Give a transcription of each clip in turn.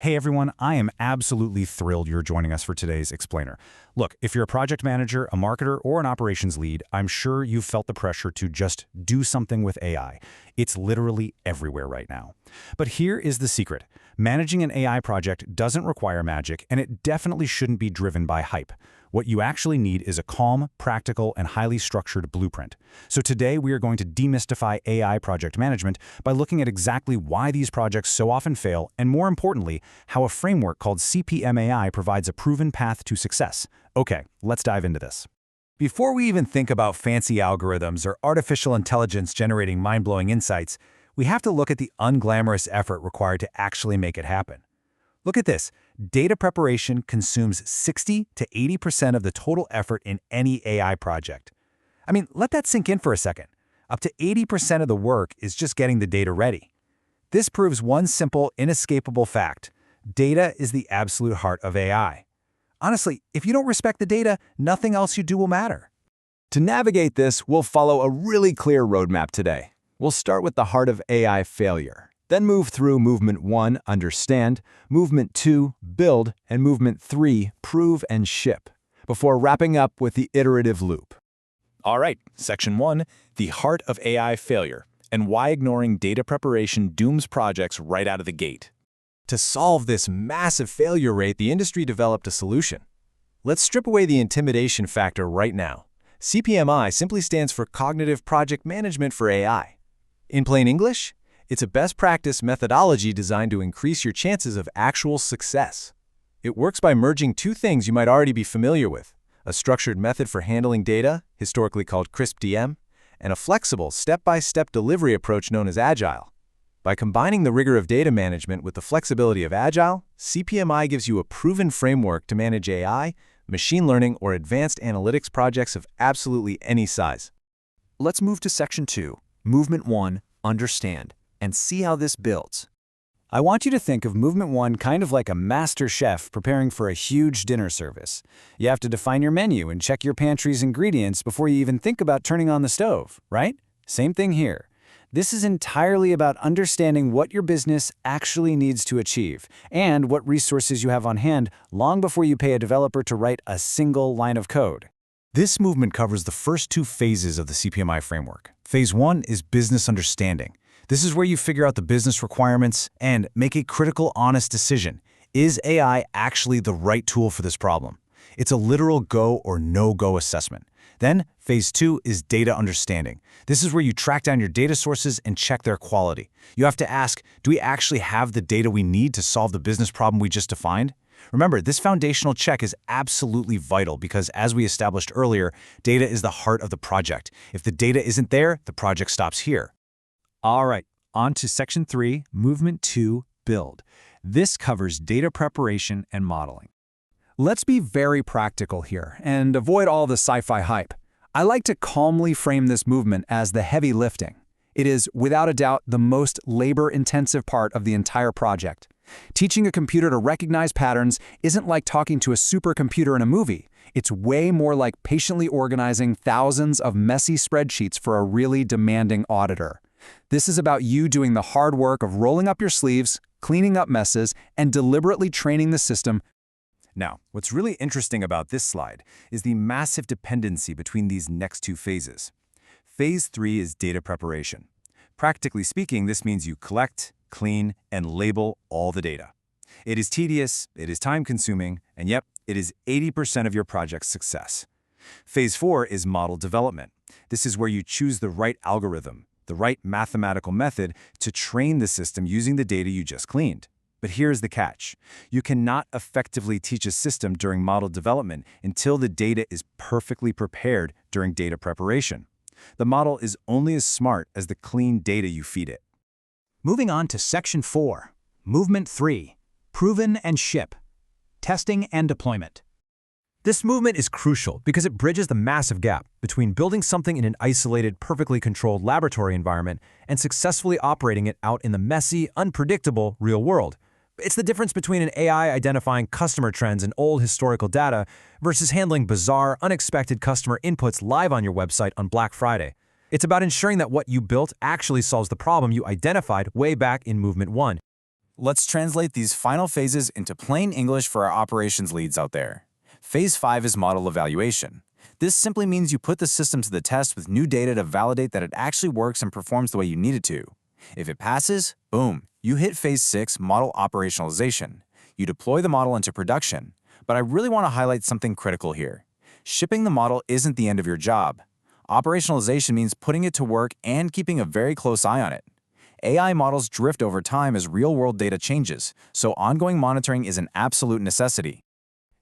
Hey everyone, I am absolutely thrilled you're joining us for today's Explainer. Look, if you're a project manager, a marketer, or an operations lead, I'm sure you've felt the pressure to just do something with AI. It's literally everywhere right now. But here is the secret. Managing an AI project doesn't require magic, and it definitely shouldn't be driven by hype. What you actually need is a calm, practical, and highly structured blueprint. So today we are going to demystify AI project management by looking at exactly why these projects so often fail, and more importantly, how a framework called CPMAI provides a proven path to success. Okay, let's dive into this. Before we even think about fancy algorithms or artificial intelligence generating mind-blowing insights, we have to look at the unglamorous effort required to actually make it happen. Look at this. Data preparation consumes 60 to 80% of the total effort in any AI project. I mean, let that sink in for a second. Up to 80% of the work is just getting the data ready. This proves one simple, inescapable fact. Data is the absolute heart of AI. Honestly, if you don't respect the data, nothing else you do will matter. To navigate this, we'll follow a really clear roadmap today. We'll start with the heart of AI failure. Then move through Movement 1, Understand, Movement 2, Build, and Movement 3, Prove and Ship, before wrapping up with the iterative loop. All right, Section 1, the heart of AI failure, and why ignoring data preparation dooms projects right out of the gate. To solve this massive failure rate, the industry developed a solution. Let's strip away the intimidation factor right now. CPMI simply stands for Cognitive Project Management for AI. In plain English, it's a best practice methodology designed to increase your chances of actual success. It works by merging two things you might already be familiar with: a structured method for handling data, historically called CRISP-DM, and a flexible, step-by-step delivery approach known as Agile. By combining the rigor of data management with the flexibility of Agile, CPMI gives you a proven framework to manage AI, machine learning, or advanced analytics projects of absolutely any size. Let's move to Section 2, Movement 1, Understand, and see how this builds. I want you to think of Movement 1 kind of like a master chef preparing for a huge dinner service. You have to define your menu and check your pantry's ingredients before you even think about turning on the stove, right? Same thing here. This is entirely about understanding what your business actually needs to achieve and what resources you have on hand long before you pay a developer to write a single line of code. This movement covers the first two phases of the CPMI framework. Phase 1 is business understanding. This is where you figure out the business requirements and make a critical, honest decision. Is AI actually the right tool for this problem? It's a literal go or no-go assessment. Then, Phase 2 is data understanding. This is where you track down your data sources and check their quality. You have to ask, do we actually have the data we need to solve the business problem we just defined? Remember, this foundational check is absolutely vital because, as we established earlier, data is the heart of the project. If the data isn't there, the project stops here. All right, on to Section 3, Movement 2, Build. This covers data preparation and modeling. Let's be very practical here and avoid all the sci-fi hype. I like to calmly frame this movement as the heavy lifting. It is, without a doubt, the most labor-intensive part of the entire project. Teaching a computer to recognize patterns isn't like talking to a supercomputer in a movie. It's way more like patiently organizing thousands of messy spreadsheets for a really demanding auditor. This is about you doing the hard work of rolling up your sleeves, cleaning up messes, and deliberately training the system. Now, what's really interesting about this slide is the massive dependency between these next two phases. Phase 3 is data preparation. Practically speaking, this means you collect, clean, and label all the data. It is tedious, it is time-consuming, and yep, it is 80% of your project's success. Phase 4 is model development. This is where you choose the right algorithm, the right mathematical method to train the system using the data you just cleaned. But here's the catch. You cannot effectively teach a system during model development until the data is perfectly prepared during data preparation. The model is only as smart as the clean data you feed it. Moving on to Section 4, Movement 3, Proven and Ship, Testing and Deployment. This movement is crucial because it bridges the massive gap between building something in an isolated, perfectly controlled laboratory environment and successfully operating it out in the messy, unpredictable real world. It's the difference between an AI identifying customer trends and old historical data versus handling bizarre, unexpected customer inputs live on your website on Black Friday. It's about ensuring that what you built actually solves the problem you identified way back in Movement 1. Let's translate these final phases into plain English for our operations leads out there. Phase 5 is model evaluation. This simply means you put the system to the test with new data to validate that it actually works and performs the way you need it to. If it passes, boom, you hit Phase 6, model operationalization. You deploy the model into production. But I really want to highlight something critical here. Shipping the model isn't the end of your job. Operationalization means putting it to work and keeping a very close eye on it. AI models drift over time as real-world data changes, so ongoing monitoring is an absolute necessity.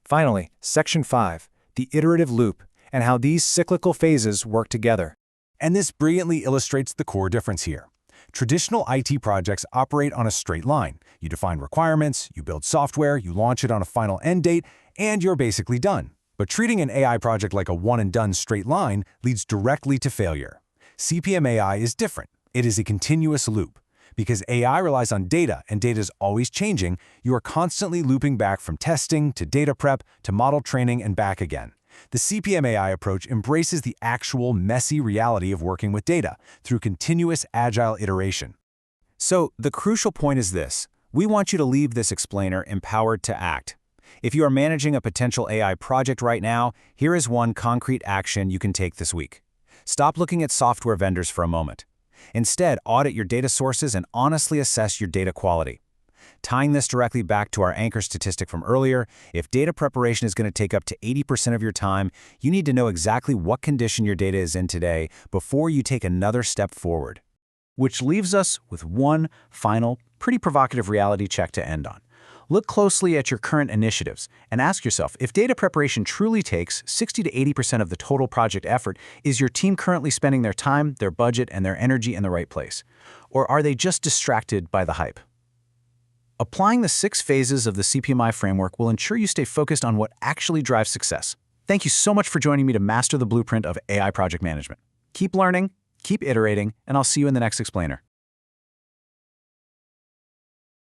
Finally, Section 5, the iterative loop, and how these cyclical phases work together. And this brilliantly illustrates the core difference here. Traditional IT projects operate on a straight line. You define requirements, you build software, you launch it on a final end date, and you're basically done. But treating an AI project like a one-and-done straight line leads directly to failure. CPMAI is different. It is a continuous loop. Because AI relies on data and data is always changing, you are constantly looping back from testing to data prep to model training and back again. The CPMAI approach embraces the actual messy reality of working with data through continuous agile iteration. So the crucial point is this. We want you to leave this explainer empowered to act. If you are managing a potential AI project right now, here is one concrete action you can take this week. Stop looking at software vendors for a moment. Instead, audit your data sources and honestly assess your data quality. Tying this directly back to our anchor statistic from earlier, if data preparation is going to take up to 80% of your time, you need to know exactly what condition your data is in today before you take another step forward. Which leaves us with one final, pretty provocative reality check to end on. Look closely at your current initiatives and ask yourself, if data preparation truly takes 60 to 80% of the total project effort, is your team currently spending their time, their budget, and their energy in the right place? Or are they just distracted by the hype? Applying the 6 phases of the CPMI framework will ensure you stay focused on what actually drives success. Thank you so much for joining me to master the blueprint of AI project management. Keep learning, keep iterating, and I'll see you in the next explainer.